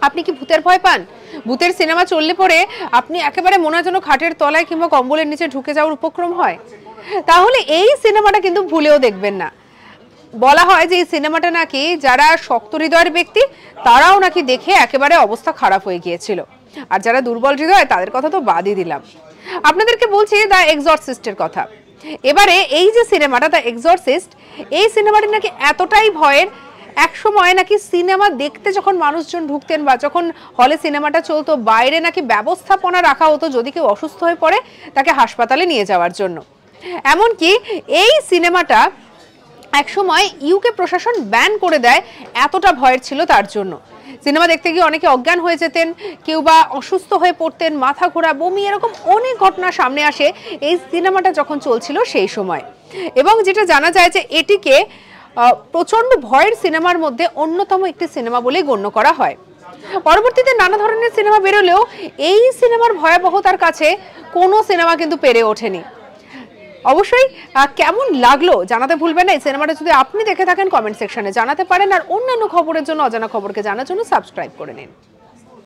আপনি কি ভূতের ভয় পান? ভূতের সিনেমা চললে পরে আপনি একেবারে মনে হয় যেন খাটের তলায় কিংবা কম্বলের নিচে ঢুকে যাওয়ার উপক্রম হয়? তাহলে এই সিনেমাটা কিন্তু ভুলেও দেখবেন না। বলা হয় যে এই সিনেমাটা নাকি যারা শক্ত হৃদয়ের ব্যক্তি তারাও নাকি দেখে একেবারে অবস্থা খারাপ হয়ে গিয়েছিল, আর যারা দুর্বল হৃদয় তাদের কথা তো বাদই দিলাম। আপনাদেরকে বলছি দ্য এক্সরসিস্টের কথা। এবারে এই যে সিনেমাটা দ্য এক্সরসিস্ট, এই সিনেমাটি নাকি এতটাই ভয়ের, এক সময় নাকি সিনেমা দেখতে যখন মানুষজন ঢুকতেন বা যখন হলে সিনেমাটা চলতো, বাইরে নাকি ব্যবস্থাপনা রাখা হতো যদি কেউ অসুস্থ হয়ে পড়ে তাকে হাসপাতালে নিয়ে যাওয়ার জন্য। এমনকি এই সিনেমাটা একসময় ইউকে প্রশাসন ব্যান করে দেয়, এতটা ভয়ের ছিল তার জন্য। সিনেমা দেখতে গিয়ে অনেকে অজ্ঞান হয়ে যেতেন, কেউ বা অসুস্থ হয়ে পড়তেন, মাথা ঘোরা, বমি, এরকম অনেক ঘটনা সামনে আসে এই সিনেমাটা যখন চলছিল সেই সময়। এবং যেটা জানা যায় যে এটিকে প্রচন্ড ভয়ের সিনেমার মধ্যে অন্যতম একটি সিনেমা বলে গণ্য করা হয়। পরবর্তীতে নানা ধরনের সিনেমা বেরোলেও এই সিনেমার ভয়াবহতার কাছে কোনো সিনেমা কিন্তু পেরে ওঠেনি। অবশ্যই কেমন লাগলো জানাতে ভুলবেন না। এই সিনেমাটা যদি আপনি দেখে থাকেন কমেন্ট সেকশনে জানাতে পারেন, আর অন্যান্য খবরের জন্য, অজানা খবরকে জানার জন্য সাবস্ক্রাইব করে নিন।